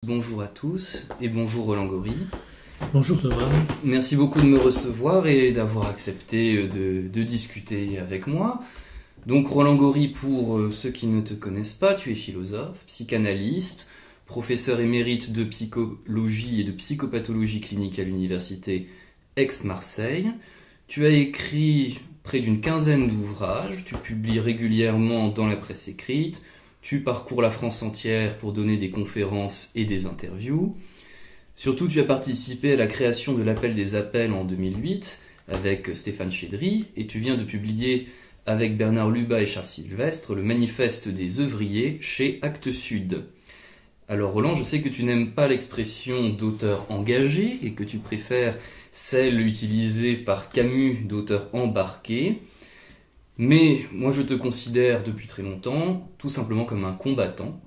bonjour à tous et bonjour Roland Gori. Bonjour Thomas. Merci beaucoup de me recevoir et d'avoir accepté de discuter avec moi. Donc Roland Gori, pour ceux qui ne te connaissent pas, tu es philosophe, psychanalyste, professeur émérite de psychologie et de psychopathologie clinique à l'université Aix-Marseille. Tu as écrit près d'une quinzaine d'ouvrages, tu publies régulièrement dans la presse écrite, tu parcours la France entière pour donner des conférences et des interviews. Surtout, tu as participé à la création de l'Appel des Appels en 2008 avec Stéphane Chédri et tu viens de publier avec Bernard Lubat et Charles Sylvestre le Manifeste des œuvriers chez Actes Sud. Alors Roland, je sais que tu n'aimes pas l'expression d'auteur engagé et que tu préfères celle utilisée par Camus d'auteur embarqué. Mais moi je te considère depuis très longtemps tout simplement comme un combattant.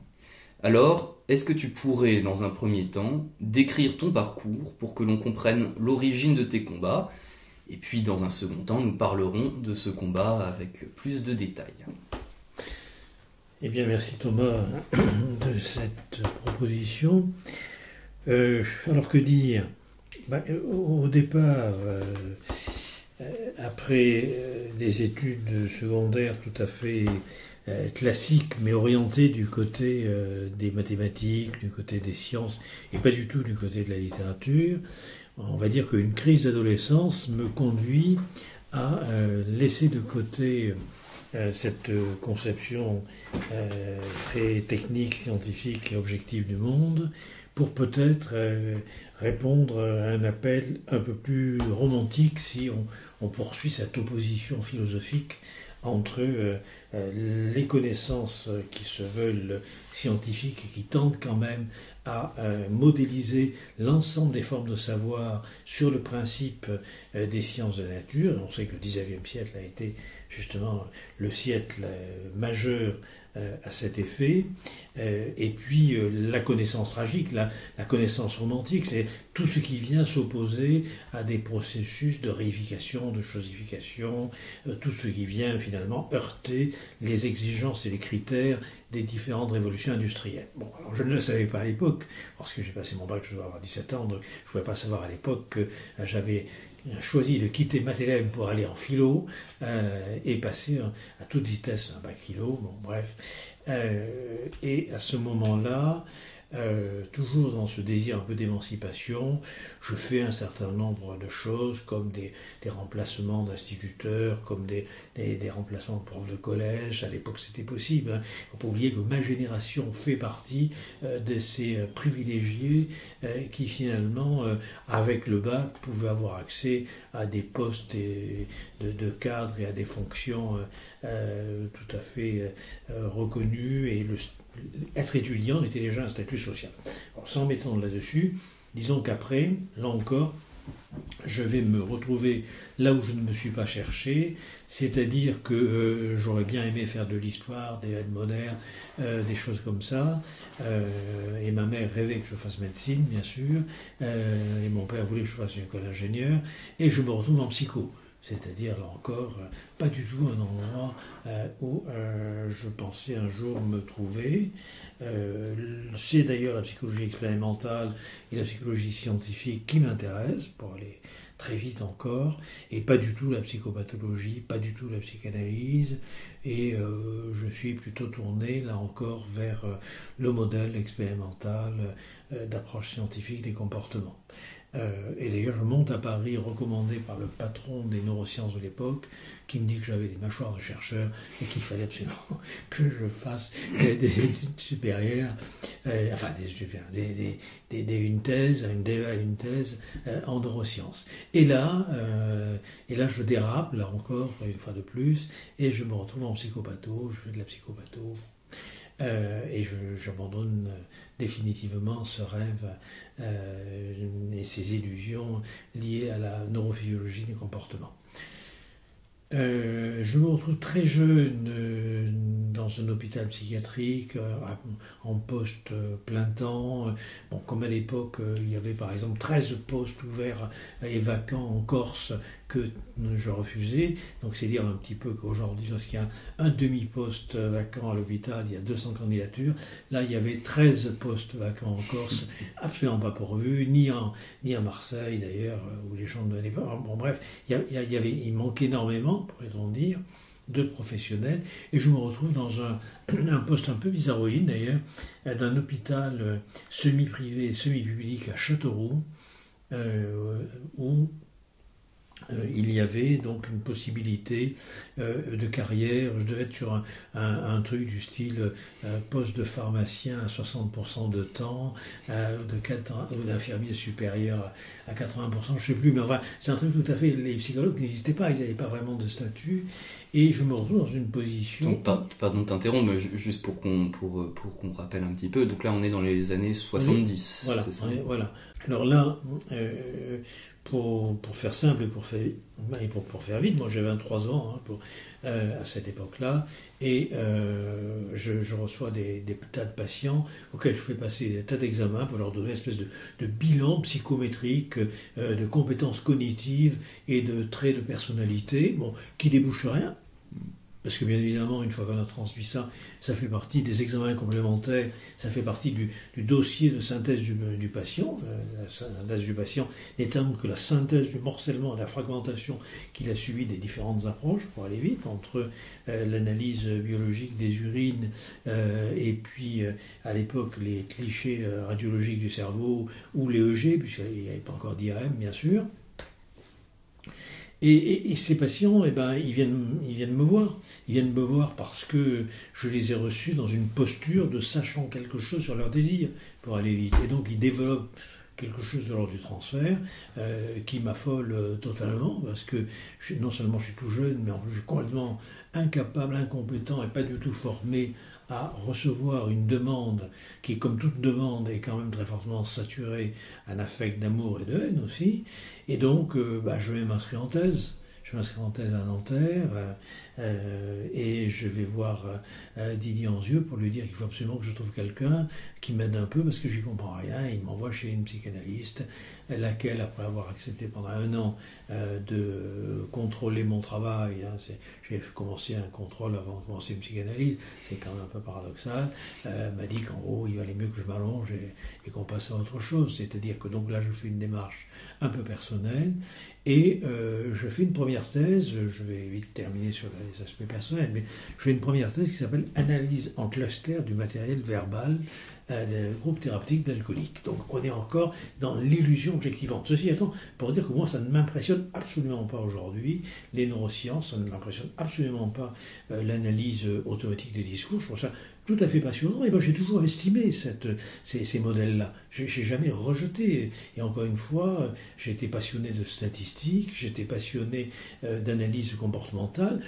Alors, est-ce que tu pourrais, dans un premier temps, décrire ton parcours pour que l'on comprenne l'origine de tes combats? Et puis, dans un second temps, nous parlerons de ce combat avec plus de détails. Eh bien, merci Thomas de cette proposition. Alors que dire? Au départ, après des études secondaires tout à fait classiques, mais orientées du côté des mathématiques, du côté des sciences, et pas du tout du côté de la littérature, on va dire qu'une crise d'adolescence me conduit à laisser de côté cette conception très technique, scientifique et objective du monde, pour peut-être répondre à un appel un peu plus romantique si on poursuit cette opposition philosophique entre les connaissances qui se veulent scientifiques et qui tentent quand même à modéliser l'ensemble des formes de savoir sur le principe des sciences de la nature. On sait que le XIXe siècle a été justement le siècle majeur à cet effet, et puis la connaissance tragique, la connaissance romantique, c'est tout ce qui vient s'opposer à des processus de réification, de chosification, tout ce qui vient finalement heurter les exigences et les critères des différentes révolutions industrielles. Bon, alors je ne le savais pas à l'époque, parce que j'ai passé mon bac, je dois avoir 17 ans, donc je ne pouvais pas savoir à l'époque que j'avais choisi de quitter Mathelem pour aller en philo et passer à toute vitesse un bac philo, bon bref. Et à ce moment-là, toujours dans ce désir un peu d'émancipation, je fais un certain nombre de choses comme des remplacements d'instituteurs, comme des remplacements de profs de collège. À l'époque c'était possible. Il ne faut pas oublier que ma génération fait partie de ces privilégiés qui finalement, avec le bac, pouvaient avoir accès à des postes de cadres et à des fonctions tout à fait reconnues, et être étudiant était déjà un statut social. Alors, sans m'étendre là-dessus, disons qu'après, là encore, je vais me retrouver là où je ne me suis pas cherché, c'est-à-dire que j'aurais bien aimé faire de l'histoire, des lettres modernes, des choses comme ça, et ma mère rêvait que je fasse médecine, bien sûr, et mon père voulait que je fasse une école d'ingénieur, et je me retrouve en psycho. C'est-à-dire, là encore, pas du tout un endroit où je pensais un jour me trouver. C'est d'ailleurs la psychologie expérimentale et la psychologie scientifique qui m'intéressent, pour aller très vite encore, et pas du tout la psychopathologie, pas du tout la psychanalyse, et je suis plutôt tourné, là encore, vers le modèle expérimental d'approche scientifique des comportements. Et d'ailleurs, je monte à Paris recommandé par le patron des neurosciences de l'époque, qui me dit que j'avais des mâchoires de chercheur et qu'il fallait absolument que je fasse des études supérieures, une thèse, une DEA, une thèse en neurosciences. Et là, je dérape, là encore, une fois de plus, et je me retrouve en psychopatho, je fais de la psychopatho. Et j'abandonne définitivement ce rêve et ces illusions liées à la neurophysiologie du comportement. Je me retrouve très jeune dans un hôpital psychiatrique, en poste plein temps. Bon, comme à l'époque, il y avait par exemple 13 postes ouverts et vacants en Corse que je refusais. Donc c'est dire un petit peu qu'aujourd'hui, lorsqu'il y a un demi-poste vacant à l'hôpital, il y a 200 candidatures. Là, il y avait 13 postes vacants en Corse, absolument pas pourvus, ni à Marseille d'ailleurs, où les gens ne venaient pas. Bon, bref, il manquait énormément, pourrait-on dire, de professionnels. Et je me retrouve dans un poste un peu bizarroïde d'ailleurs, d'un hôpital semi-privé, semi-public à Châteauroux, où il y avait donc une possibilité de carrière. Je devais être sur un truc du style poste de pharmacien à 60% de temps, ou d'infirmier supérieur à 80%, je ne sais plus, mais enfin, c'est un truc tout à fait... Les psychologues n'existaient pas, ils n'avaient pas vraiment de statut, et je me retrouve dans une position... Donc, pardon de t'interrompre, mais juste pour qu'on rappelle un petit peu, donc là on est dans les années 70, voilà, c'est ça? Voilà. Alors là, pour faire simple et pour faire vite, moi j'avais 23 ans à cette époque-là, et je reçois des tas de patients auxquels je fais passer des tas d'examens pour leur donner une espèce de bilan psychométrique, de compétences cognitives et de traits de personnalité, qui débouchent rien. Parce que bien évidemment, une fois qu'on a transmis ça, ça fait partie des examens complémentaires, ça fait partie du dossier de synthèse du patient. La synthèse du patient n'étant que la synthèse du morcellement et de la fragmentation qu'il a subi des différentes approches, pour aller vite, entre l'analyse biologique des urines et puis à l'époque les clichés radiologiques du cerveau ou les EG, puisqu'il n'y avait pas encore d'IRM bien sûr. Et ces patients, ils viennent me voir. Ils viennent me voir parce que je les ai reçus dans une posture de sachant quelque chose sur leur désir, pour aller vite. Et donc, ils développent quelque chose de l'ordre du transfert qui m'affole totalement, parce que non seulement je suis tout jeune, mais en plus je suis complètement incapable, incompétent et pas du tout formé à recevoir une demande qui, comme toute demande, est quand même très fortement saturée en affect d'amour et de haine aussi. Et donc, je vais m'inscrire en thèse. Je m'inscris en thèse à Nanterre et je vais voir Didier Anzieux pour lui dire qu'il faut absolument que je trouve quelqu'un qui m'aide un peu parce que j'y comprends rien. Il m'envoie chez une psychanalyste, laquelle, après avoir accepté pendant 1 an de contrôler mon travail, j'ai commencé un contrôle avant de commencer une psychanalyse, c'est quand même un peu paradoxal, m'a dit qu'en gros il valait mieux que je m'allonge et qu'on passe à autre chose. C'est-à-dire que donc là je fais une démarche un peu personnelle et je fais une première thèse, je vais vite terminer sur les aspects personnels, mais je fais une première thèse qui s'appelle Analyse en cluster du matériel verbal des groupes thérapeutiques d'alcooliques. Donc on est encore dans l'illusion objectivante. Ceci étant, pour dire que moi ça ne m'impressionne absolument pas aujourd'hui, les neurosciences, ça ne m'impressionne absolument pas l'analyse automatique des discours, je trouve ça tout à fait passionnant, et moi j'ai toujours estimé ces modèles-là. J'ai jamais rejeté, et encore une fois, j'ai été passionné de statistiques, j'étais passionné d'analyse comportementale.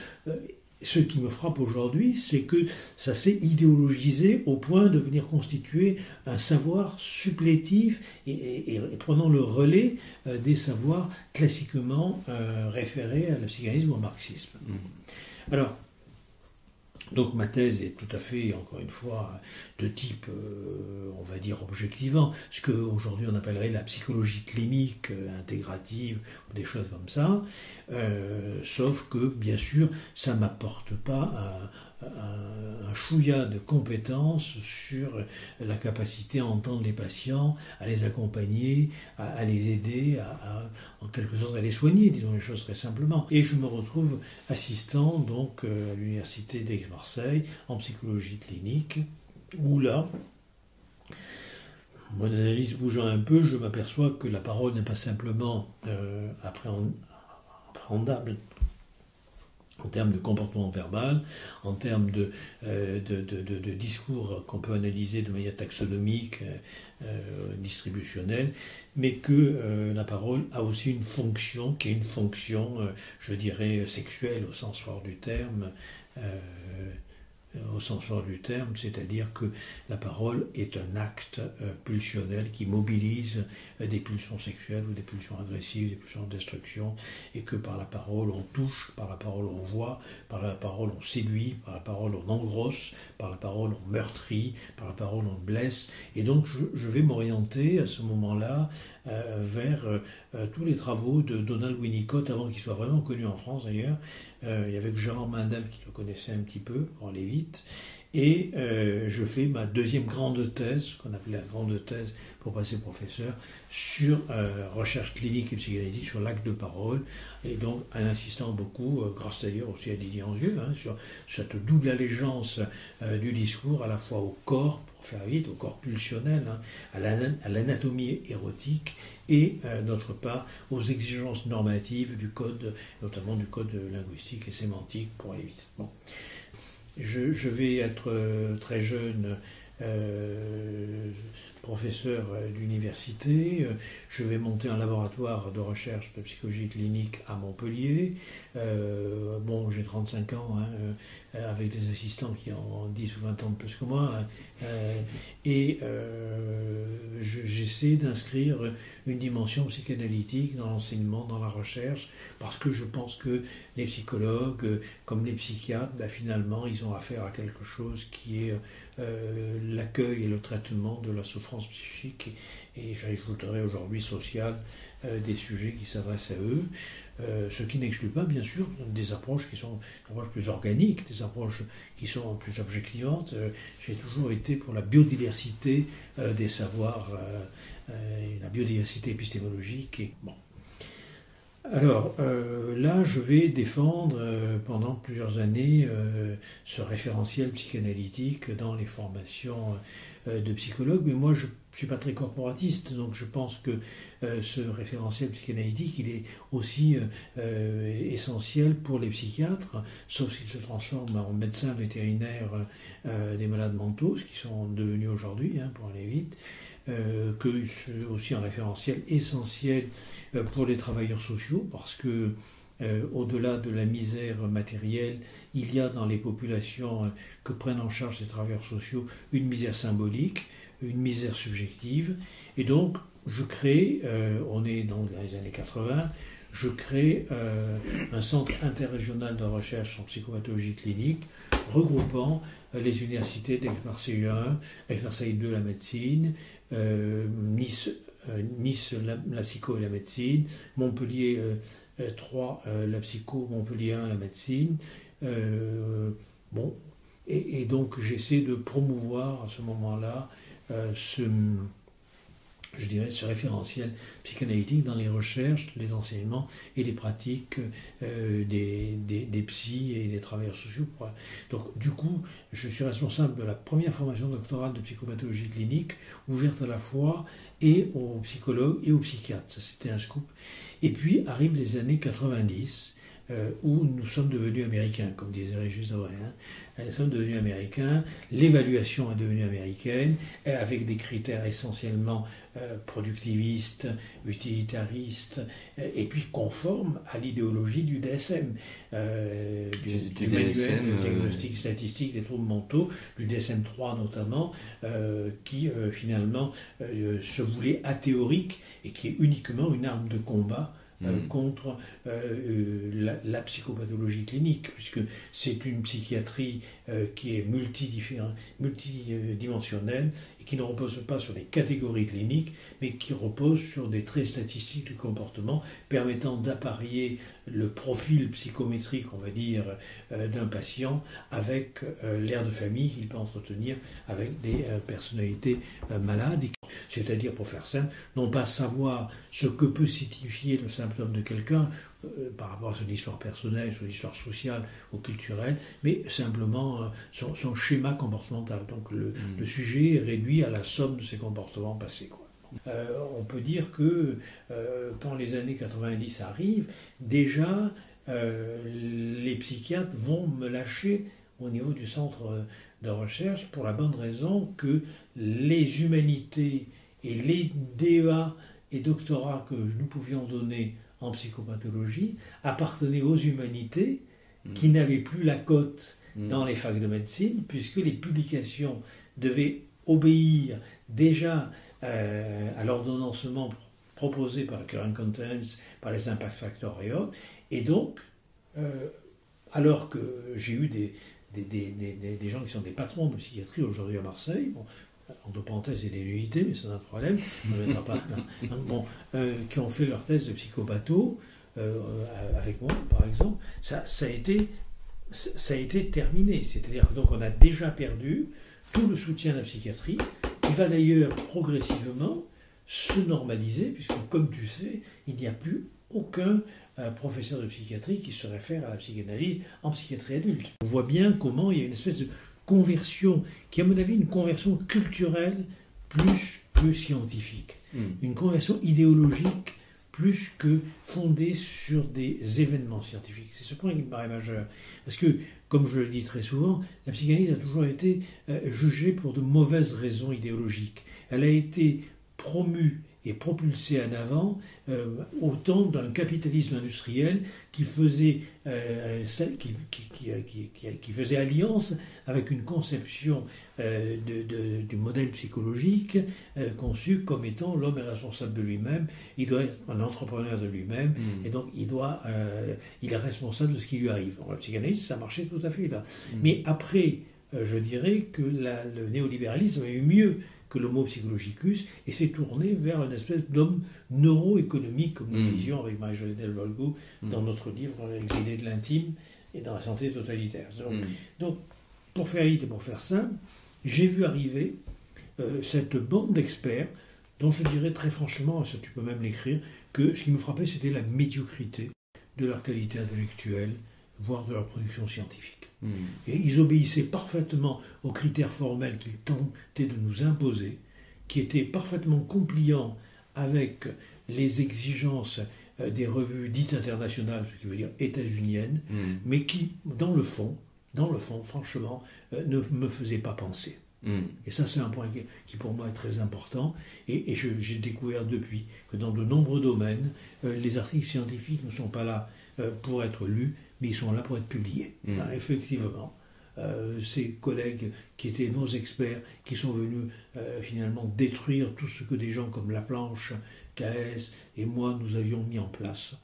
Ce qui me frappe aujourd'hui, c'est que ça s'est idéologisé au point de venir constituer un savoir supplétif et prenant le relais des savoirs classiquement référés à la psychanalyse ou au marxisme. Alors, donc ma thèse est tout à fait, encore une fois, de type, on va dire, objectivant, ce qu'aujourd'hui on appellerait la psychologie clinique, intégrative, ou des choses comme ça, sauf que, bien sûr, ça ne m'apporte pas un chouïa de compétences sur la capacité à entendre les patients, à les accompagner, à les aider, en quelque sorte à les soigner, disons les choses très simplement. Et je me retrouve assistant donc à l'université d'Aix-Marseille en psychologie clinique, où là, mon analyse bougeant un peu, je m'aperçois que la parole n'est pas simplement appréhendable en termes de comportement verbal, en termes de discours qu'on peut analyser de manière taxonomique, distributionnelle, mais que la parole a aussi une fonction, qui est une fonction, je dirais, sexuelle au sens fort du terme, au sens fort du terme, c'est-à-dire que la parole est un acte pulsionnel qui mobilise des pulsions sexuelles ou des pulsions agressives, des pulsions de destruction, et que par la parole on touche, par la parole on voit, par la parole on séduit, par la parole on engrosse, par la parole on meurtrit, par la parole on blesse. Et donc je vais m'orienter à ce moment-là vers tous les travaux de Donald Winnicott, avant qu'il soit vraiment connu en France d'ailleurs. Il y avait Gérard Mandel qui le connaissait un petit peu, pour aller vite. Et je fais ma deuxième grande thèse, qu'on appelait la grande thèse pour passer professeur, sur recherche clinique et psychanalytique, sur l'acte de parole, et donc en insistant beaucoup, grâce d'ailleurs aussi à Didier Angieux, sur cette double allégeance du discours, à la fois au corps, pour faire vite, au corps pulsionnel, à l'anatomie érotique, et d'autre part aux exigences normatives du code, notamment du code linguistique et sémantique, pour aller vite. Bon. Je vais être très jeune professeur d'université. Je vais monter un laboratoire de recherche de psychologie clinique à Montpellier. J'ai 35 ans, avec des assistants qui ont 10 ou 20 ans de plus que moi. J'essaie d'inscrire une dimension psychanalytique dans l'enseignement, dans la recherche, parce que je pense que les psychologues, comme les psychiatres, finalement, ils ont affaire à quelque chose qui est l'accueil et le traitement de la souffrance psychique et j'ajouterais aujourd'hui sociale, des sujets qui s'adressent à eux, ce qui n'exclut pas bien sûr des approches qui sont des approches plus organiques, des approches qui sont plus objectivantes. J'ai toujours été pour la biodiversité des savoirs, la biodiversité épistémologique. Alors là, je vais défendre pendant plusieurs années ce référentiel psychanalytique dans les formations de psychologues, mais moi je ne suis pas très corporatiste, donc je pense que ce référentiel psychanalytique, il est aussi essentiel pour les psychiatres, sauf s'ils se transforment en médecins vétérinaires des malades mentaux, ce qu'ils sont devenus aujourd'hui, pour aller vite. Que c'est aussi un référentiel essentiel pour les travailleurs sociaux, parce que au-delà de la misère matérielle, il y a dans les populations que prennent en charge ces travailleurs sociaux une misère symbolique, une misère subjective, et donc je crée, on est dans les années 80, je crée un centre interrégional de recherche en psychopathologie clinique, regroupant les universités d'Aix-Marseille 1, Aix-Marseille 2 la médecine, Nice la psycho et la médecine, Montpellier 3 la psycho, Montpellier 1 la médecine. Et donc j'essaie de promouvoir à ce moment-là ce référentiel psychanalytique dans les recherches, les enseignements et les pratiques des psys et des travailleurs sociaux. Donc, du coup, je suis responsable de la première formation doctorale de psychopathologie clinique, ouverte à la fois et aux psychologues et aux psychiatres. Ça, c'était un scoop. Et puis arrivent les années 90, où nous sommes devenus américains, comme disait Régis Debray. Nous sommes devenus américains, l'évaluation est devenue américaine, avec des critères essentiellement productivistes, utilitaristes, et puis conformes à l'idéologie du DSM, du manuel de diagnostic statistique des troubles mentaux, du DSM-3 notamment, qui finalement se voulait athéorique et qui est uniquement une arme de combat contre la psychopathologie clinique, puisque c'est une psychiatrie qui est multidimensionnelle et qui ne repose pas sur des catégories cliniques, mais qui repose sur des traits statistiques du comportement permettant d'apparier le profil psychométrique, on va dire, d'un patient avec l'aire de famille qu'il peut entretenir avec des personnalités malades. C'est-à-dire, pour faire simple, non pas savoir ce que peut signifier le symptôme de quelqu'un par rapport à son histoire personnelle, son histoire sociale ou culturelle, mais simplement son schéma comportemental. Donc le sujet est réduit à la somme de ses comportements passés. On peut dire que quand les années 90 arrivent, déjà les psychiatres vont me lâcher au niveau du centre de recherche pour la bonne raison que les humanités et les DEA et doctorats que nous pouvions donner en psychopathologie appartenaient aux humanités qui n'avaient plus la cote dans les facs de médecine, puisque les publications devaient obéir déjà à l'ordonnancement proposé par le current contents, par les impact factors et autres. Et donc, alors que j'ai eu des gens qui sont des patrons de psychiatrie aujourd'hui à Marseille, bon, entre parenthèses, il y a des nullité, mais c'est un problème, on ne mettra pas. Bon, qui ont fait leur thèse de psychopatho, avec moi, par exemple, ça a été terminé. C'est-à-dire que donc on a déjà perdu tout le soutien à la psychiatrie, qui va d'ailleurs progressivement se normaliser, puisque, comme tu sais, il n'y a plus aucun professeur de psychiatrie qui se réfère à la psychanalyse en psychiatrie adulte. On voit bien comment il y a une espèce de conversion, qui à mon avis une conversion culturelle plus que scientifique, une conversion idéologique plus que fondée sur des événements scientifiques. C'est ce point qui me paraît majeur. Parce que, comme je le dis très souvent, la psychanalyse a toujours été jugée pour de mauvaises raisons idéologiques. Elle a été promue et propulsée en avant au temps d'un capitalisme industriel qui faisait, qui faisait alliance avec une conception du modèle psychologique conçu comme étant l'homme est responsable de lui-même, il doit être un entrepreneur de lui-même, et donc il est responsable de ce qui lui arrive. Bon, la psychanalyse, ça marchait tout à fait là. Mais après, je dirais que le néolibéralisme a eu mieux que l'homo psychologicus, et s'est tourné vers une espèce d'homme neuroéconomique, comme nous disions avec Marie-Josée Delvolgo dans notre livre « Exilé de l'intime et dans la santé totalitaire ». Donc, pour faire vite et pour faire simple, j'ai vu arriver cette bande d'experts, dont je dirais très franchement, ça tu peux même l'écrire, que ce qui me frappait, c'était la médiocrité de leur qualité intellectuelle, voire de leur production scientifique. Et ils obéissaient parfaitement aux critères formels qu'ils tentaient de nous imposer, qui étaient parfaitement compliants avec les exigences des revues dites internationales, ce qui veut dire états-uniennes, mais qui, dans le fond, franchement, ne me faisaient pas penser. Et ça, c'est un point qui pour moi est très important. Et j'ai découvert depuis que dans de nombreux domaines, les articles scientifiques ne sont pas là pour être lus, mais ils sont là pour être publiés. Effectivement, ces collègues qui étaient nos experts, qui sont venus finalement détruire tout ce que des gens comme Laplanche, KS et moi nous avions mis en place,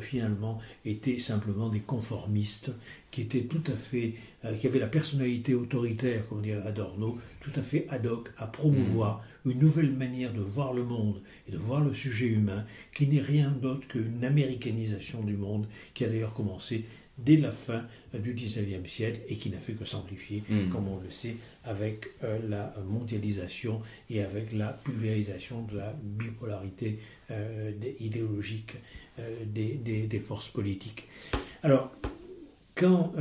finalement étaient simplement des conformistes qui étaient tout à fait, qui avaient la personnalité autoritaire, comme dirait Adorno, tout à fait ad hoc à promouvoir une nouvelle manière de voir le monde et de voir le sujet humain, qui n'est rien d'autre qu'une américanisation du monde, qui a d'ailleurs commencé dès la fin du XIXe siècle et qui n'a fait que s'amplifier, comme on le sait, avec la mondialisation et avec la pulvérisation de la bipolarité idéologique des forces politiques. Alors, quand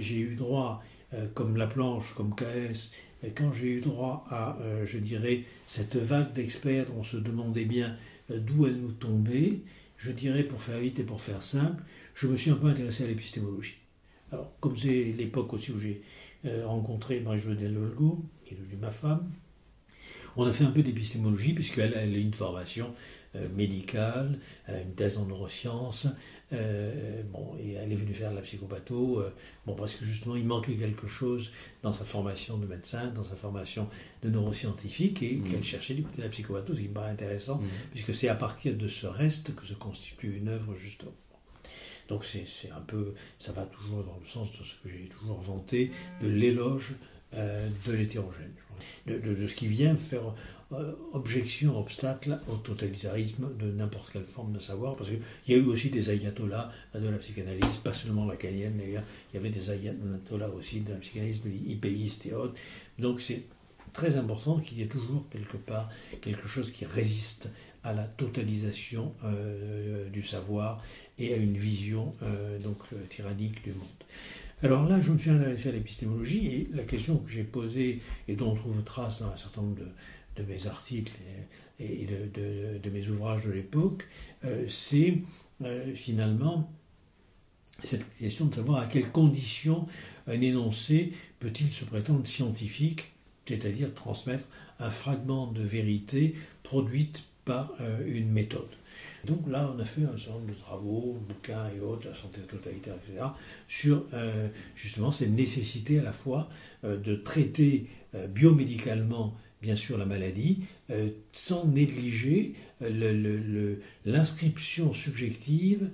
j'ai eu droit, comme Laplanche, comme KS, quand j'ai eu droit à, je dirais, cette vague d'experts dont on se demandait bien d'où elle nous tombait, je dirais, pour faire vite et pour faire simple, je me suis un peu intéressé à l'épistémologie. Alors, comme c'est l'époque aussi où j'ai rencontré Marie-Josée Delvolgo, qui est devenue ma femme, on a fait un peu d'épistémologie, puisqu'elle a une formation médicale, elle a une thèse en neurosciences, et elle est venue faire de la psychopatho, parce que justement il manquait quelque chose dans sa formation de médecin, dans sa formation de neuroscientifique, et qu'elle cherchait du côté de la psychopatho, ce qui me paraît intéressant, puisque c'est à partir de ce reste que se constitue une œuvre, justement. Donc c'est un peu, ça va toujours dans le sens de ce que j'ai toujours vanté, de l'éloge de l'hétérogène, de ce qui vient faire objection, obstacle au totalitarisme de n'importe quelle forme de savoir, parce qu'il y a eu aussi des ayatollahs de la psychanalyse, pas seulement lacanienne d'ailleurs, il y avait des ayatollahs aussi de la psychanalyse hypéiste et autres, donc c'est très important qu'il y ait toujours quelque part quelque chose qui résiste à la totalisation du savoir et à une vision tyrannique du monde. Alors là, je me suis intéressé à l'épistémologie, et la question que j'ai posée, et dont on trouve trace dans un certain nombre de mes articles et de mes ouvrages de l'époque, c'est finalement cette question de savoir à quelles conditions un énoncé peut-il se prétendre scientifique, c'est-à-dire transmettre un fragment de vérité produite par une méthode. Donc là, on a fait un certain nombre de travaux, bouquins et autres, la santé totalitaire, etc., sur justement cette nécessité à la fois de traiter biomédicalement, bien sûr, la maladie, sans négliger l'inscription subjective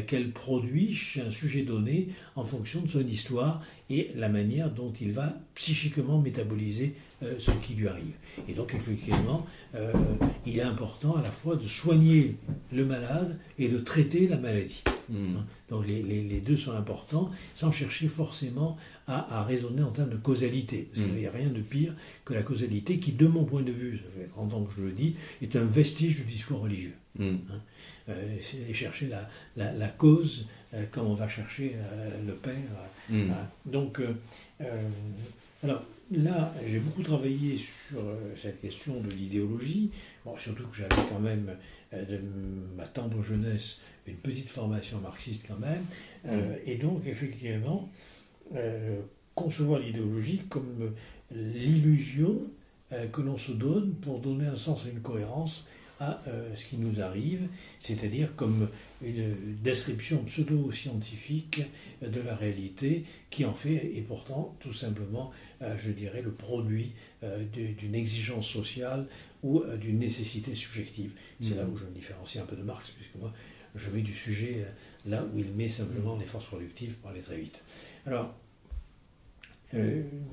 qu'elle produit chez un sujet donné en fonction de son histoire et la manière dont il va psychiquement métaboliser ce qui lui arrive. Et donc, effectivement, il est important à la fois de soigner le malade et de traiter la maladie. Donc, les deux sont importants, sans chercher forcément à raisonner en termes de causalité. Parce qu'il n'y a rien de pire que la causalité qui, de mon point de vue, ça fait 30 ans que je le dis, est un vestige du discours religieux. Et chercher la cause comme on va chercher le Père. Alors là, j'ai beaucoup travaillé sur cette question de l'idéologie, surtout que j'avais quand même, de ma tendre jeunesse, une petite formation marxiste quand même, et donc effectivement, concevoir l'idéologie comme l'illusion que l'on se donne pour donner un sens et une cohérence à ce qui nous arrive, c'est-à-dire comme une description pseudo-scientifique de la réalité qui en fait est pourtant tout simplement, je dirais, le produit d'une exigence sociale ou d'une nécessité subjective. C'est là où je me différencie un peu de Marx, puisque moi je mets du sujet là où il met simplement les forces productives pour aller très vite. Alors,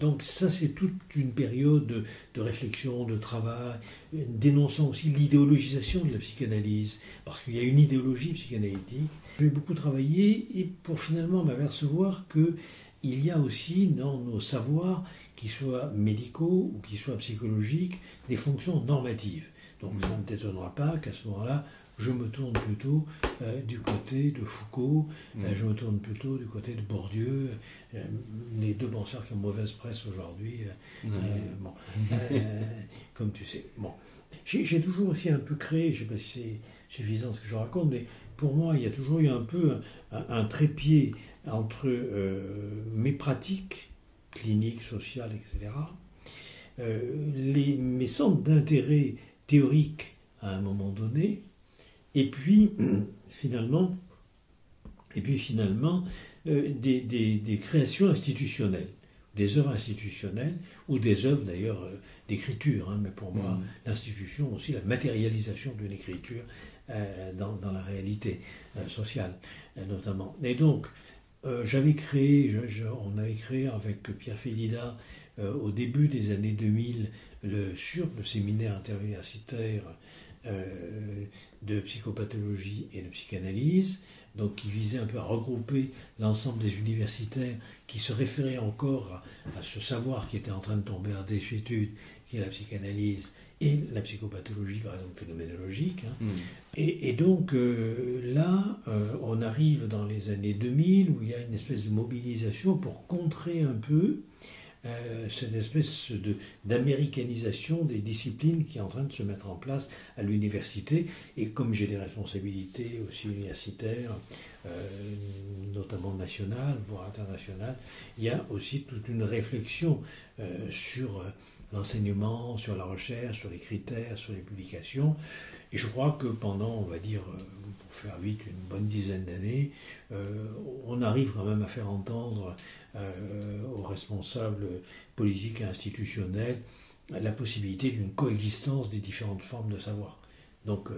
donc ça c'est toute une période de réflexion, de travail, dénonçant aussi l'idéologisation de la psychanalyse, parce qu'il y a une idéologie psychanalytique. J'ai beaucoup travaillé et pour finalement m'apercevoir qu'il y a aussi dans nos savoirs, qu'ils soient médicaux ou qu'ils soient psychologiques, des fonctions normatives. Donc ça ne t'étonnera pas qu'à ce moment-là, je me tourne plutôt du côté de Foucault, je me tourne plutôt du côté de Bourdieu, les deux penseurs qui ont mauvaise presse aujourd'hui, comme tu sais. Bon. J'ai toujours aussi un peu créé, je ne sais pas si c'est suffisant ce que je raconte, mais pour moi, il y a toujours eu un peu un trépied entre mes pratiques cliniques, sociales, etc., mes centres d'intérêt théoriques à un moment donné, et puis finalement des créations institutionnelles, des œuvres institutionnelles, ou des œuvres d'ailleurs d'écriture, mais pour moi l'institution aussi, la matérialisation d'une écriture dans la réalité sociale notamment. Et donc j'avais créé, on avait créé avec Pierre Félida au début des années 2000 le séminaire interuniversitaire de psychopathologie et de psychanalyse, donc qui visait un peu à regrouper l'ensemble des universitaires qui se référaient encore à ce savoir qui était en train de tomber en désuétude, qui est la psychanalyse et la psychopathologie, par exemple phénoménologique. Et donc là, on arrive dans les années 2000 où il y a une espèce de mobilisation pour contrer un peu cette espèce d'américanisation des disciplines qui est en train de se mettre en place à l'université. Et comme j'ai des responsabilités aussi universitaires, notamment nationales, voire internationales, il y a aussi toute une réflexion sur l'enseignement, sur la recherche, sur les critères, sur les publications. Et je crois que pendant, on va dire, pour faire vite, une bonne dizaine d'années, on arrive quand même à faire entendre aux responsables politiques et institutionnels la possibilité d'une coexistence des différentes formes de savoir. Donc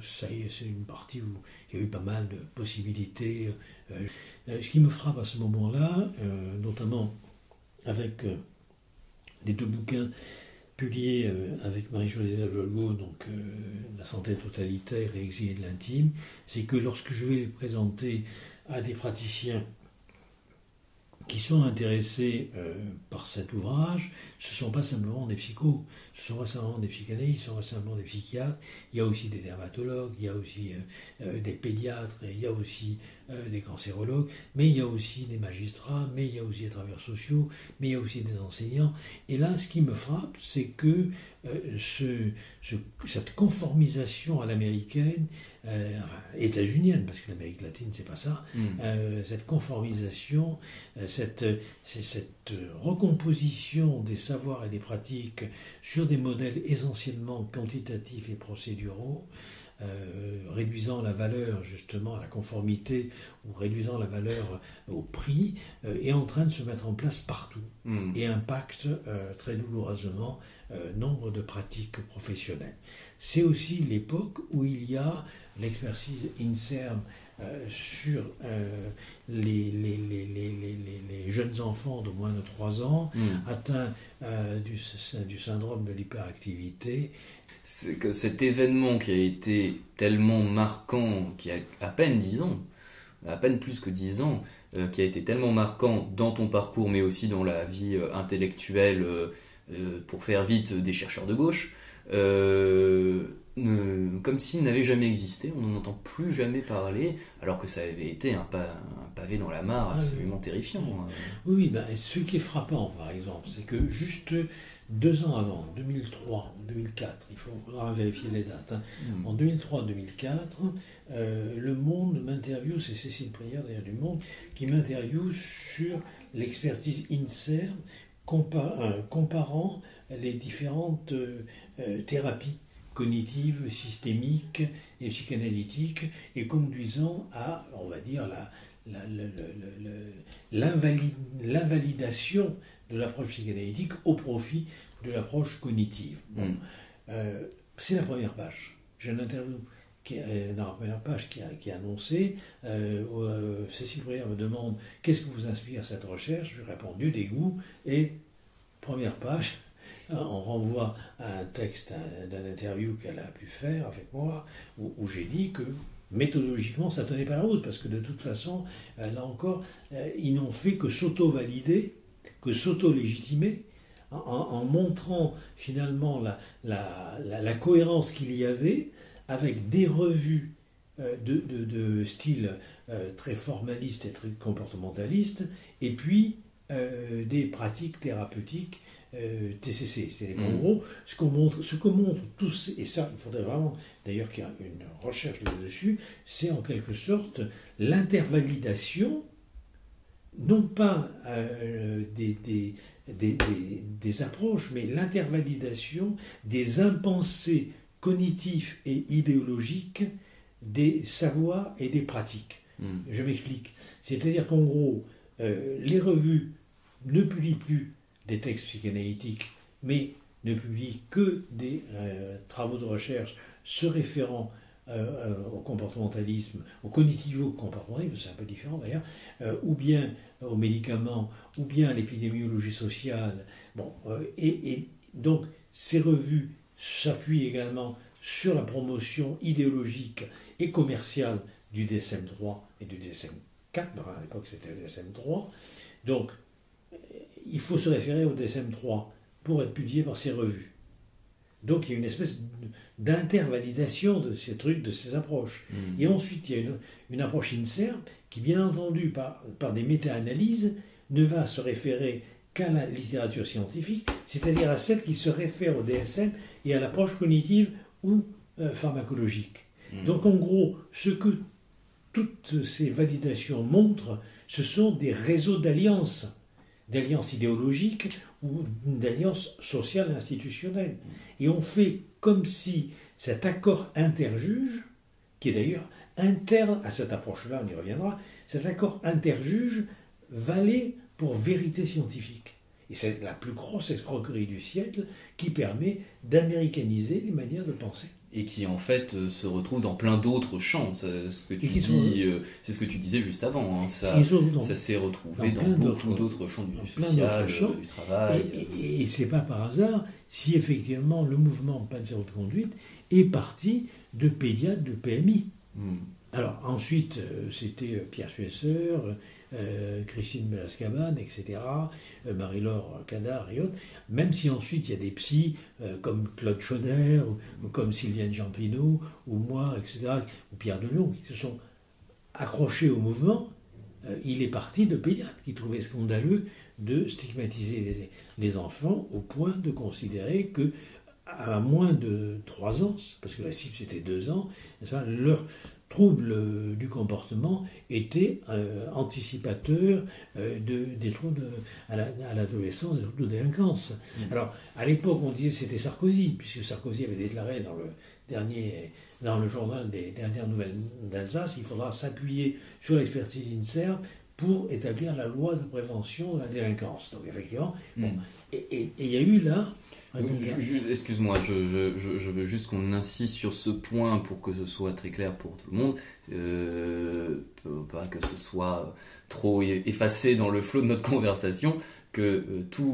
ça y est, c'est une partie où il y a eu pas mal de possibilités. Ce qui me frappe à ce moment-là, notamment avec les deux bouquins publiés avec Marie-Josée Delvolgo, donc La santé totalitaire et Exilé de l'intime, c'est que lorsque je vais les présenter à des praticiens qui sont intéressés par cet ouvrage, ce ne sont pas simplement des psychos, ce ne sont pas simplement des psychanalystes, ce ne sont pas simplement des psychiatres, il y a aussi des dermatologues, il y a aussi des pédiatres, il y a aussi des cancérologues, mais il y a aussi des magistrats, mais il y a aussi des travailleurs sociaux, mais il y a aussi des enseignants. Et là, ce qui me frappe, c'est que cette conformisation à l'américaine, états-unienne, parce que l'Amérique latine, c'est pas ça, cette conformisation, cette recomposition des savoirs et des pratiques sur des modèles essentiellement quantitatifs et procéduraux, réduisant la valeur justement à la conformité ou réduisant la valeur au prix, est en train de se mettre en place partout et impacte très douloureusement nombre de pratiques professionnelles. C'est aussi l'époque où il y a l'expertise INSERM sur les jeunes enfants de moins de 3 ans atteints du syndrome de l'hyperactivité. C'est que cet événement qui a été tellement marquant, qui a à peine 10 ans, à peine plus que 10 ans, qui a été tellement marquant dans ton parcours, mais aussi dans la vie intellectuelle, pour faire vite, des chercheurs de gauche, comme s'il n'avait jamais existé, on n'en entend plus jamais parler, alors que ça avait été un pavé dans la mare absolument terrifiant. Oui, ce qui est frappant, par exemple, c'est que juste 2 ans avant, 2003, 2004, il faudra vérifier les dates, en 2003-2004, Le Monde m'interviewe, c'est Cécile Prière d'ailleurs du Monde, qui m'interviewe sur l'expertise INSERM, comparant les différentes thérapies cognitives, systémiques et psychanalytiques, et conduisant à, on va dire, l'invalidation de l'approche psychanalytique au profit de l'approche cognitive. C'est la première page. J'ai une interview dans la première page qui est annoncée. Cécile Prière me demande « Qu'est-ce qui vous inspire cette recherche ?» Je lui ai répondu « Dégoût » et première page, on renvoie à un texte d'une interview qu'elle a pu faire avec moi, où j'ai dit que méthodologiquement, ça ne tenait pas la route, parce que de toute façon, là encore, ils n'ont fait que s'auto-valider, que s'auto-légitimer, en montrant finalement la cohérence qu'il y avait avec des revues de style très formaliste et très comportementaliste, et puis des pratiques thérapeutiques TCC. C'est-à-dire qu'en gros, ce que montrent tous, et ça, il faudrait vraiment, d'ailleurs qu'il y ait une recherche là-dessus, c'est en quelque sorte l'intervalidation, non pas des approches, mais l'intervalidation des impensés cognitifs et idéologiques des savoirs et des pratiques. Je m'explique. C'est-à-dire qu'en gros, les revues ne publient plus des textes psychanalytiques, mais ne publient que des travaux de recherche se référant au comportementalisme, au cognitivo-comportementalisme, c'est un peu différent d'ailleurs, ou bien aux médicaments, ou bien à l'épidémiologie sociale. Et donc, ces revues s'appuient également sur la promotion idéologique et commerciale du DSM-3 et du DSM-4, à l'époque c'était le DSM-3, donc il faut se référer au DSM-3 pour être publié par ces revues. Donc il y a une espèce d'intervalidation de ces trucs, de ces approches. Et ensuite il y a une approche INSERM qui, bien entendu, par des méta-analyses, ne va se référer qu'à la littérature scientifique, c'est-à-dire à celle qui se réfère au DSM et à l'approche cognitive ou pharmacologique. Donc en gros, ce que toutes ces validations montrent, ce sont des réseaux d'alliances idéologiques ou d'alliances sociales et institutionnelles. Et on fait comme si cet accord interjuge, qui est d'ailleurs interne à cette approche-là, on y reviendra, cet accord interjuge valait pour vérité scientifique. Et c'est la plus grosse escroquerie du siècle qui permet d'américaniser les manières de penser. Et qui en fait se retrouve dans plein d'autres champs. C'est ce que tu disais juste avant. Hein. Ça s'est retrouvé dans beaucoup d'autres champs du social, du travail. Et c'est pas par hasard si effectivement le mouvement Pas de zéro de conduite est parti de pédiatres de PMI. Alors ensuite, c'était Pierre Suesseur, Christine Belascaban, etc., Marie-Laure Cadar et autres, même si ensuite il y a des psys comme Claude Chauder, ou comme Sylviane Jampinot, ou moi, etc., ou Pierre Delon, qui se sont accroché au mouvement, il est parti de pédiatre, qui trouvait scandaleux de stigmatiser les enfants au point de considérer que à moins de 3 ans, parce que la cible c'était 2 ans, leur trouble du comportement était anticipateur des troubles à l'adolescence, des troubles de délinquance. Alors, à l'époque, on disait que c'était Sarkozy, puisque Sarkozy avait déclaré dans le journal des dernières nouvelles d'Alsace, il faudra s'appuyer sur l'expertise INSERM pour établir la loi de prévention de la délinquance. Donc, effectivement, et il y a eu là... Excuse-moi, je veux juste qu'on insiste sur ce point pour que ce soit très clair pour tout le monde, pas que ce soit trop effacé dans le flot de notre conversation, que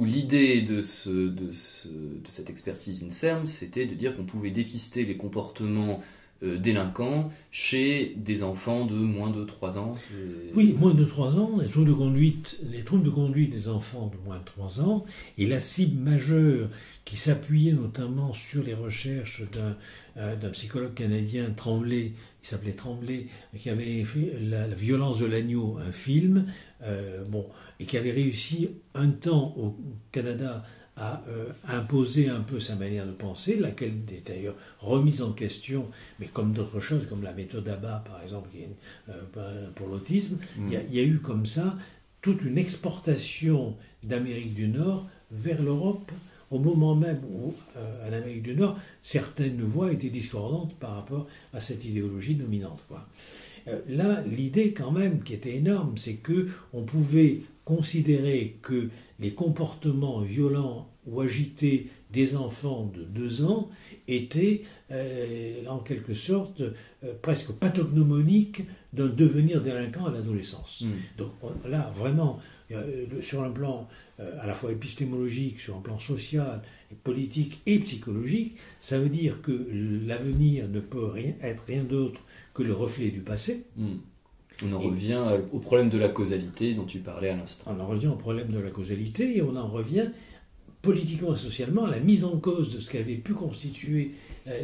l'idée de cette expertise INSERM, c'était de dire qu'on pouvait dépister les comportements délinquants chez des enfants de moins de 3 ans. Oui, moins de 3 ans, les troubles de conduite des enfants de moins de 3 ans, et la cible majeure qui s'appuyait notamment sur les recherches d'un psychologue canadien, Tremblay, il s'appelait Tremblay, qui avait fait la violence de l'agneau, un film, et qui avait réussi un temps au Canada à imposer un peu sa manière de penser, laquelle est d'ailleurs remise en question, mais comme d'autres choses, comme la méthode ABA, par exemple, qui est pour l'autisme, il y a eu comme ça toute une exportation d'Amérique du Nord vers l'Europe, au moment même où, en Amérique du Nord, certaines voix étaient discordantes par rapport à cette idéologie dominante, quoi. Là, l'idée quand même qui était énorme, c'est qu'on pouvait considérer que les comportements violents ou agités des enfants de 2 ans étaient en quelque sorte presque pathognomoniques d'un devenir délinquant à l'adolescence. Donc là, vraiment, sur un plan à la fois épistémologique, sur un plan social, politique et psychologique, ça veut dire que l'avenir ne peut être rien d'autre que le reflet du passé. On en revient au problème de la causalité dont tu parlais à l'instant. On en revient au problème de la causalité et on en revient politiquement et socialement à la mise en cause de ce qu'avait pu constituer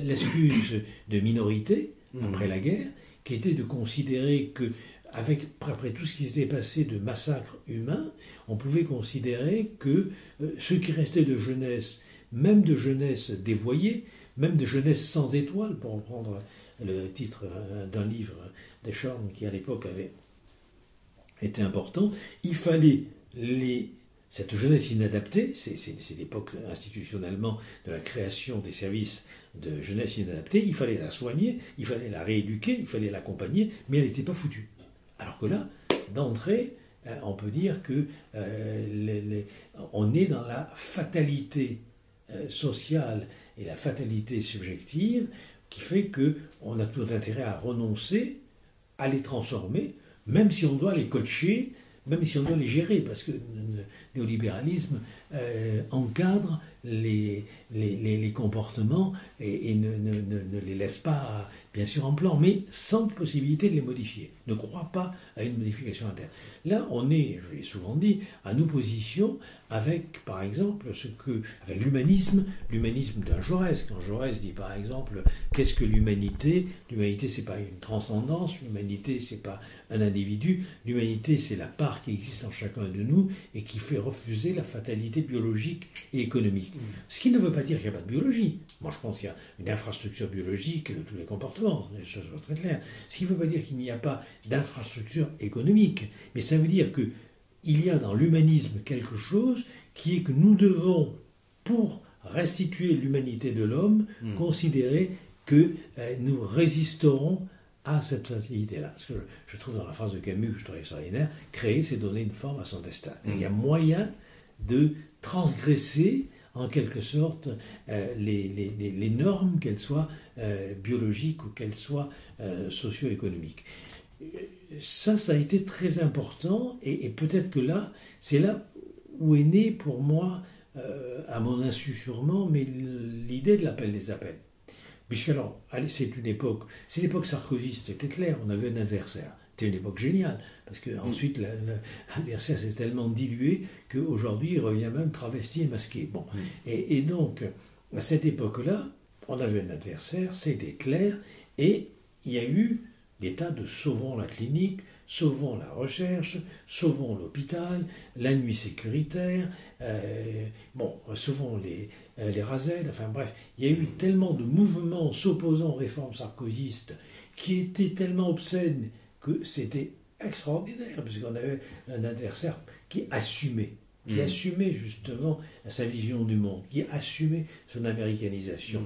l'excuse de minorité après la guerre, qui était de considérer que, après tout ce qui s'était passé de massacres humains, on pouvait considérer que ce qui restait de jeunesse, même de jeunesse dévoyée, même de jeunesse sans étoiles, pour reprendre le titre d'un livre d'Eschorn qui à l'époque avait été important, il fallait cette jeunesse inadaptée, c'est l'époque institutionnellement de la création des services de jeunesse inadaptée, il fallait la soigner, il fallait la rééduquer, il fallait l'accompagner, mais elle n'était pas foutue. Alors que là, d'entrée, on peut dire que on est dans la fatalité sociale et la fatalité subjective qui fait qu'on a tout intérêt à renoncer, à les transformer, même si on doit les coacher, même si on doit les gérer, parce que le néolibéralisme encadre les comportements et ne les laisse pas, bien sûr, en plan, mais sans possibilité de les modifier. Ne croit pas à une modification interne. Là, on est, je l'ai souvent dit, en opposition avec, par exemple, avec l'humanisme d'un Jaurès. Quand Jaurès dit, par exemple, qu'est-ce que l'humanité ? L'humanité, c'est pas une transcendance, l'humanité, c'est pas un individu, l'humanité, c'est la part qui existe en chacun de nous et qui fait refuser la fatalité biologique et économique. Ce qui ne veut pas dire qu'il n'y a pas de biologie. Moi, je pense qu'il y a une infrastructure biologique de tous les comportements, les choses sont très claires. Ce qui ne veut pas dire qu'il n'y a pas d'infrastructure économique, mais ça veut dire qu'il y a dans l'humanisme quelque chose qui est que nous devons, pour restituer l'humanité de l'homme, considérer que nous résisterons à cette facilité-là. Ce que je trouve dans la phrase de Camus, que je trouve extraordinaire, créer, c'est donner une forme à son destin. Il y a moyen de transgresser, en quelque sorte, les normes, qu'elles soient biologiques ou qu'elles soient socio-économiques. Ça a été très important, et peut-être que là, c'est là où est née pour moi, à mon insu sûrement, mais l'idée de l'appel des appels. Puisqu'alors, c'est l'époque sarkozyste, c'était clair, on avait un adversaire. C'était une époque géniale, parce qu'ensuite, l'adversaire s'est tellement dilué qu'aujourd'hui, il revient même travesti et masqué. Bon. Et donc, à cette époque-là, on avait un adversaire, c'était clair, et il y a eu l'état de sauvons la clinique, sauvons la recherche, sauvons l'hôpital, la nuit sécuritaire, sauvons les RASED, enfin bref, il y a eu tellement de mouvements s'opposant aux réformes sarkozystes qui étaient tellement obscènes que c'était extraordinaire, puisqu'on avait un adversaire qui assumait justement sa vision du monde, qui assumait son américanisation.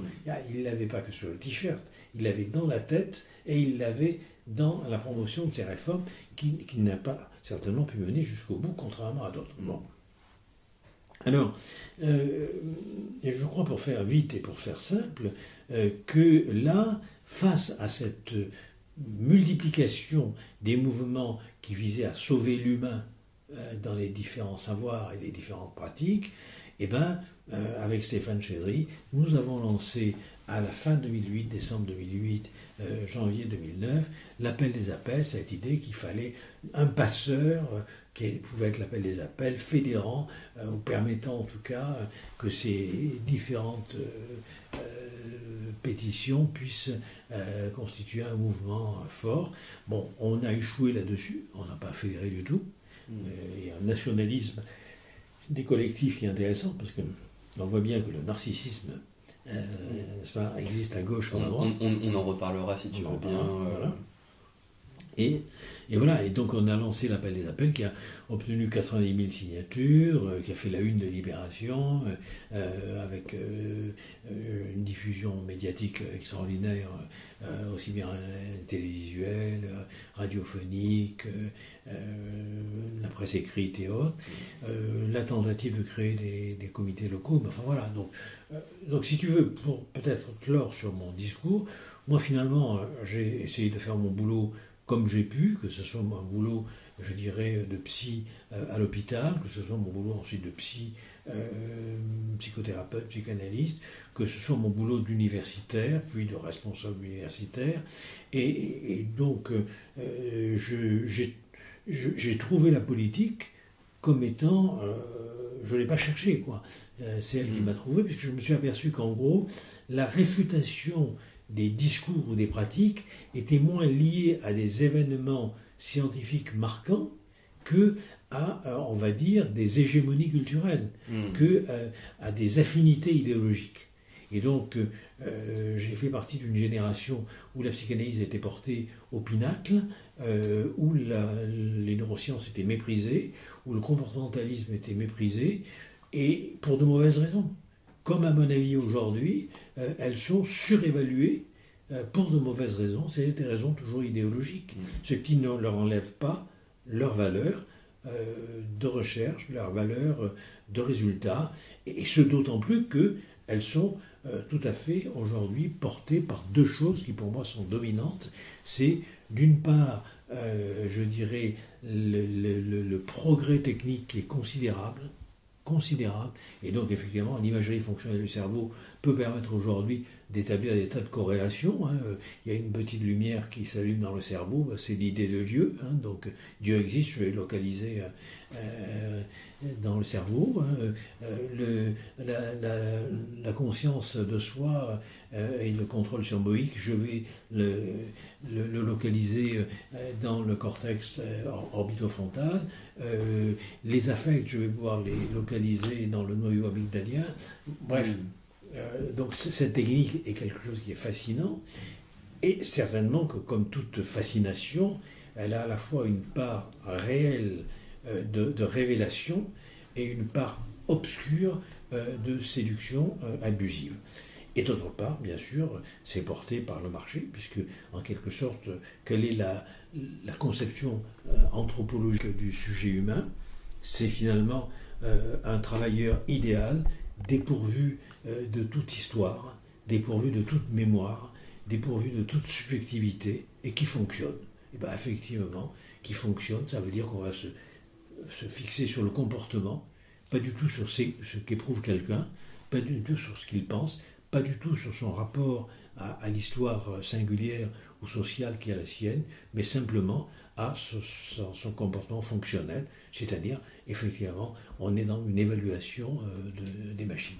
Il ne l'avait pas que sur le t-shirt, il l'avait dans la tête et il l'avait dans la promotion de ses réformes qu'il n'a pas certainement pu mener jusqu'au bout, contrairement à d'autres. Bon. Alors, je crois, pour faire vite et pour faire simple, que là, face à cette multiplication des mouvements qui visaient à sauver l'humain dans les différents savoirs et les différentes pratiques, avec Stéphane Chédri, nous avons lancé à la fin 2008, décembre 2008, janvier 2009, l'appel des appels, cette idée qu'il fallait un passeur qui pouvait être l'appel des appels, fédérant, ou permettant en tout cas que ces différentes pétitions puissent constituer un mouvement fort. Bon, on a échoué là-dessus, on n'a pas fédéré du tout. Il y a un nationalisme des collectifs qui est intéressant, parce qu'on voit bien que le narcissisme n'est-ce pas, existe à gauche comme à droite. On en reparlera si tu veux bien. Voilà. Et voilà, et donc on a lancé l'appel des appels qui a obtenu 90 000 signatures, qui a fait la une de Libération, avec une diffusion médiatique extraordinaire, aussi bien télévisuelle, radiophonique, la presse écrite et autres, la tentative de créer des comités locaux, mais enfin voilà, donc si tu veux, pour peut-être clore sur mon discours, moi finalement j'ai essayé de faire mon boulot comme j'ai pu, que ce soit mon boulot, je dirais, de psy à l'hôpital, que ce soit mon boulot ensuite de psychothérapeute, psychanalyste, que ce soit mon boulot d'universitaire, puis de responsable universitaire. Et donc, j'ai trouvé la politique comme étant... je ne l'ai pas cherché, quoi. C'est elle qui m'a trouvé, puisque je me suis aperçu qu'en gros, la réfutation des discours ou des pratiques étaient moins liés à des événements scientifiques marquants que à, on va dire, des hégémonies culturelles, que à des affinités idéologiques. Et donc, j'ai fait partie d'une génération où la psychanalyse était portée au pinacle, où les neurosciences étaient méprisées, où le comportementalisme était méprisé, et pour de mauvaises raisons. Comme à mon avis aujourd'hui, elles sont surévaluées pour de mauvaises raisons. C'est des raisons toujours idéologiques, ce qui ne leur enlève pas leur valeur de recherche, leur valeur de résultat, et ce d'autant plus qu'elles sont tout à fait aujourd'hui portées par deux choses qui pour moi sont dominantes. C'est d'une part, je dirais, le progrès technique qui est considérable, et donc effectivement l'imagerie fonctionnelle du cerveau peut permettre aujourd'hui d'établir des tas de corrélations. Il y a une petite lumière qui s'allume dans le cerveau, c'est l'idée de Dieu, donc Dieu existe, je vais localiser dans le cerveau. La conscience de soi et le contrôle symbolique, je vais le localiser dans le cortex orbitofrontal. Les affects, je vais pouvoir les localiser dans le noyau amygdalien. Bref, donc cette technique est quelque chose qui est fascinant, et certainement que comme toute fascination, elle a à la fois une part réelle de révélation et une part obscure de séduction abusive. Et d'autre part, bien sûr, c'est porté par le marché, puisque, en quelque sorte, quelle est la conception anthropologique du sujet humain? C'est finalement un travailleur idéal, dépourvu de toute histoire, dépourvu de toute mémoire, dépourvu de toute subjectivité, et qui fonctionne. Et bien, effectivement, qui fonctionne, ça veut dire qu'on va se fixer sur le comportement, pas du tout sur ce qu'éprouve quelqu'un, pas du tout sur ce qu'il pense, pas du tout sur son rapport à l'histoire singulière ou sociale qui est la sienne, mais simplement à son comportement fonctionnel, c'est-à-dire, effectivement, on est dans une évaluation des machines.